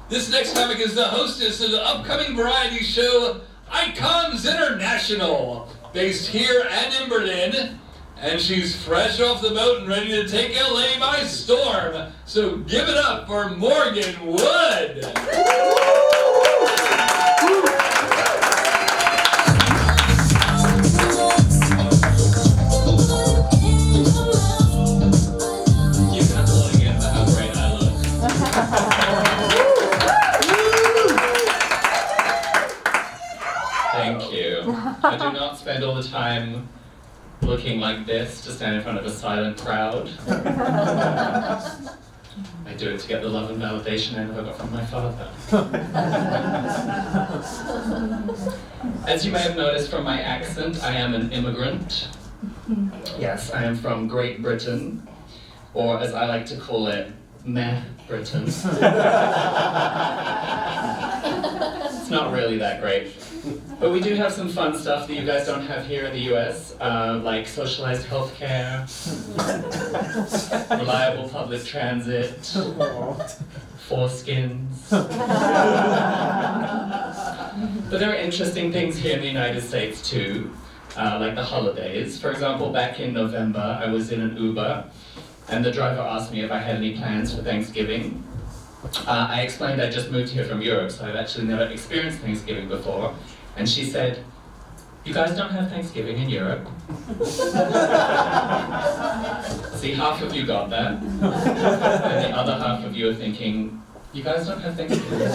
This next comic is the hostess of the upcoming variety show Icons International, based here and in Berlin. And she's fresh off the boat and ready to take LA by storm. So give it up for Morgan Wood. You're not blowing it about how great I look. Thank you. I do not spend all the time looking like this to stand in front of a silent crowd. I do it to get the love and validation I never got from my father. As you may have noticed from my accent, I am an immigrant. Yes, I am from Great Britain, or as I like to call it, Meh Britain. It's not really that great. But we do have some fun stuff that you guys don't have here in the US, like socialized healthcare, reliable public transit, foreskins. But there are interesting things here in the United States too, like the holidays. For example, back in November, I was in an Uber, and the driver asked me if I had any plans for Thanksgiving. I explained I just moved here from Europe, so I've actually never experienced Thanksgiving before. And she said, "You guys don't have Thanksgiving in Europe?" See, half of you got that. And the other half of you are thinking, "You guys don't have Thanksgiving?"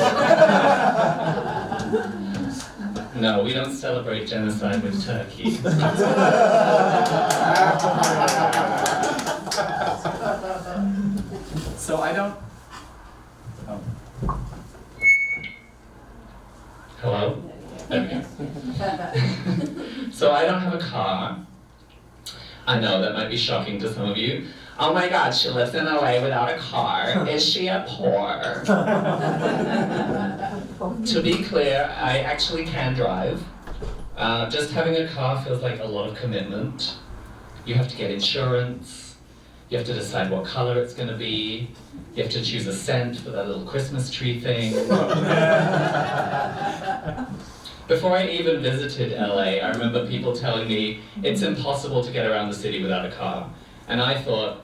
No, we don't celebrate genocide with turkey. So I don't... Oh. Hello? There we go. So I don't have a car. I know that might be shocking to some of you. Oh my God, she lives in LA without a car. Is she a poor? To be clear, I actually can drive. Just having a car feels like a lot of commitment. You have to get insurance. You have to decide what color it's going to be. You have to choose a scent for that little Christmas tree thing. Before I even visited LA, I remember people telling me it's impossible to get around the city without a car. And I thought,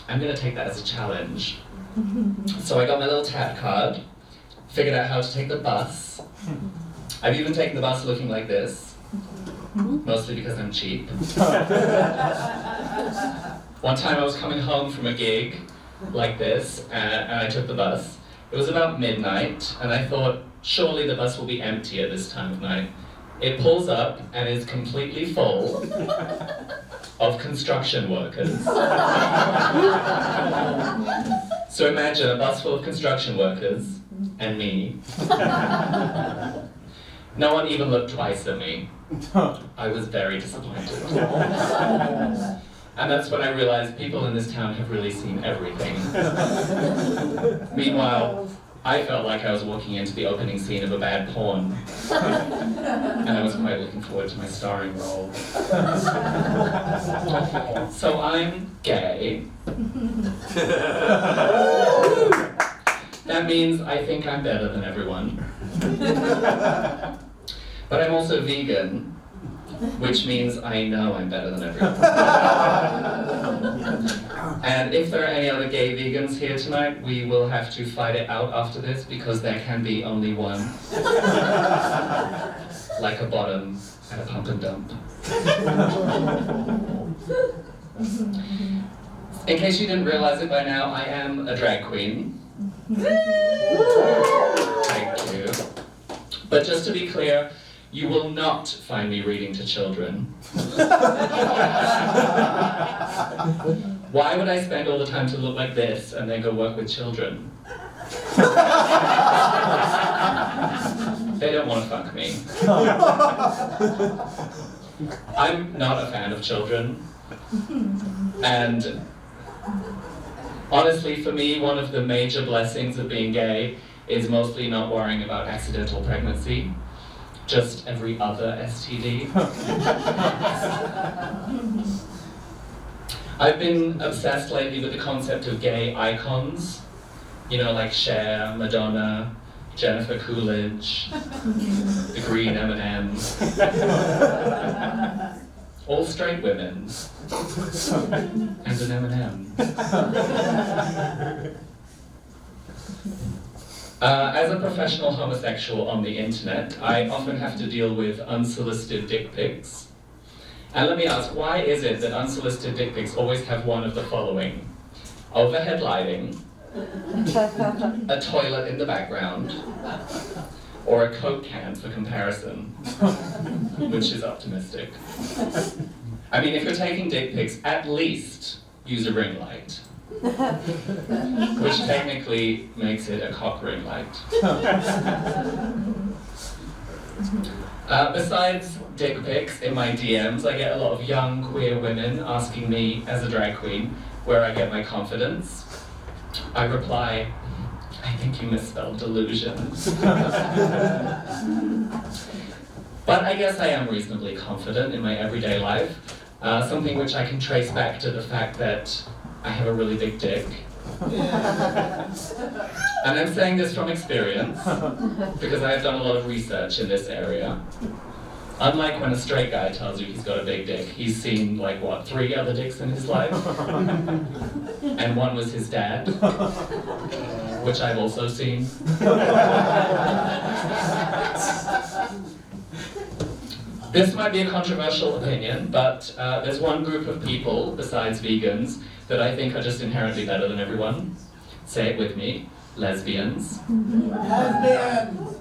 I'm going to take that as a challenge. So I got my little tap card, figured out how to take the bus. I've even taken the bus looking like this, mostly because I'm cheap. One time I was coming home from a gig like this, and I took the bus. It was about midnight, and I thought, surely the bus will be empty at this time of night. It pulls up and is completely full of construction workers. So imagine a bus full of construction workers and me. No one even looked twice at me. I was very disappointed. And that's when I realized people in this town have really seen everything. Meanwhile, I felt like I was walking into the opening scene of a bad porn. And I was quite looking forward to my starring role. So I'm gay. That means I think I'm better than everyone. But I'm also vegan, which means I know I'm better than everyone. And if there are any other gay vegans here tonight, we will have to fight it out after this because there can be only one. Like a bottom at a pump and dump. In case you didn't realize it by now, I am a drag queen. Thank you. But just to be clear, you will not find me reading to children. Why would I spend all the time to look like this and then go work with children? They don't want to fuck me. I'm not a fan of children. And honestly, for me, one of the major blessings of being gay is mostly not worrying about accidental pregnancy. Just every other STD. I've been obsessed lately with the concept of gay icons. You know, like Cher, Madonna, Jennifer Coolidge, the Green M&Ms. All straight women. And an M&M. As a professional homosexual on the internet, I often have to deal with unsolicited dick pics. And let me ask, why is it that unsolicited dick pics always have one of the following? Overhead lighting, a toilet in the background, or a Coke can for comparison, which is optimistic. I mean, if you're taking dick pics, at least use a ring light, which technically makes it a cock ring light. Besides dick pics in my DMs, I get a lot of young queer women asking me, as a drag queen, where I get my confidence. I reply, I think you misspelled delusion. But I guess I am reasonably confident in my everyday life, something which I can trace back to the fact that I have a really big dick. And I'm saying this from experience, because I have done a lot of research in this area. Unlike when a straight guy tells you he's got a big dick, he's seen, like, what, 3 other dicks in his life? And one was his dad, which I've also seen. This might be a controversial opinion, but there's one group of people, besides vegans, that I think are just inherently better than everyone. Say it with me, lesbians. Lesbians!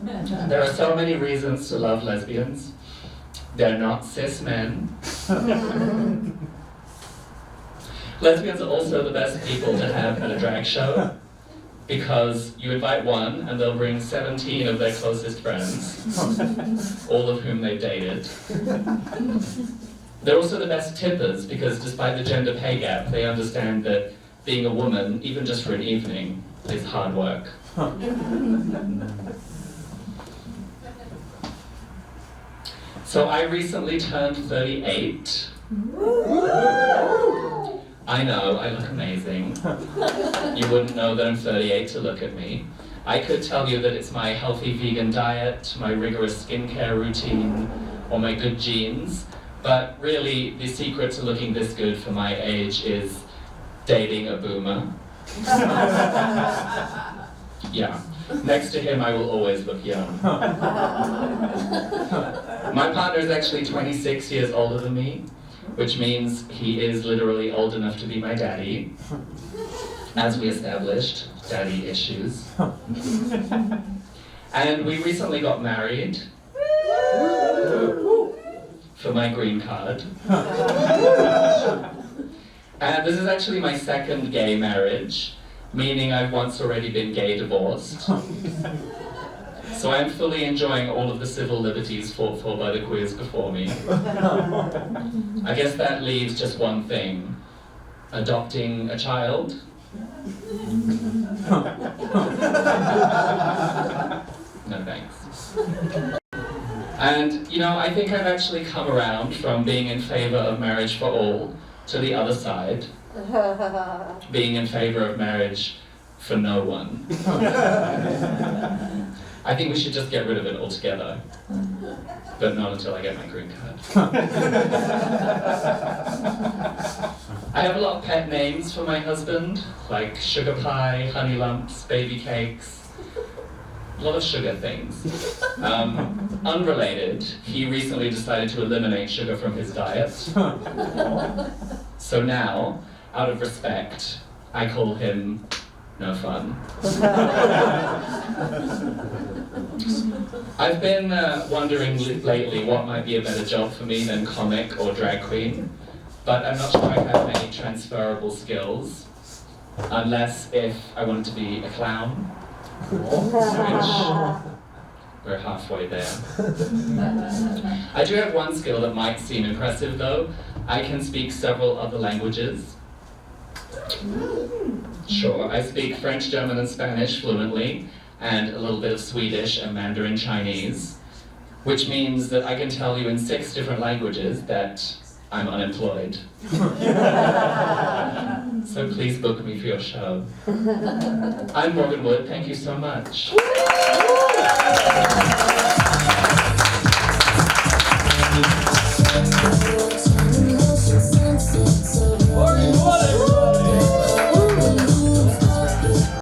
There are so many reasons to love lesbians. They're not cis men. Lesbians are also the best people to have at a drag show, because you invite one and they'll bring 17 of their closest friends, all of whom they've dated. They're also the best tippers, because despite the gender pay gap, they understand that being a woman, even just for an evening, is hard work. So I recently turned 38. I know, I look amazing. You wouldn't know that I'm 38 to look at me. I could tell you that it's my healthy vegan diet, my rigorous skincare routine, or my good genes, but really the secret to looking this good for my age is dating a boomer. Yeah. Next to him, I will always look young. My partner is actually 26 years older than me, which means he is literally old enough to be my daddy. As we established, daddy issues. And we recently got married for my green card. And this is actually my second gay marriage, meaning I've once already been gay divorced. So I'm fully enjoying all of the civil liberties fought for by the queers before me. I guess that leaves just one thing: adopting a child. No thanks. And, you know, I think I've actually come around from being in favor of marriage for all to the other side, being in favor of marriage for no one. I think we should just get rid of it altogether, but not until I get my green card. I have a lot of pet names for my husband, like sugar pie, honey lumps, baby cakes, a lot of sugar things. Unrelated, he recently decided to eliminate sugar from his diet. So now, out of respect, I call him No Fun. I've been wondering lately what might be a better job for me than comic or drag queen, but I'm not sure I have many transferable skills, unless if I wanted to be a clown, which we're halfway there. I do have one skill that might seem impressive though. I can speak several other languages. Sure, I speak French, German, and Spanish fluently, and a little bit of Swedish and Mandarin Chinese, which means that I can tell you in 6 different languages that I'm unemployed. So please book me for your show. I'm Morgan Wood, thank you so much.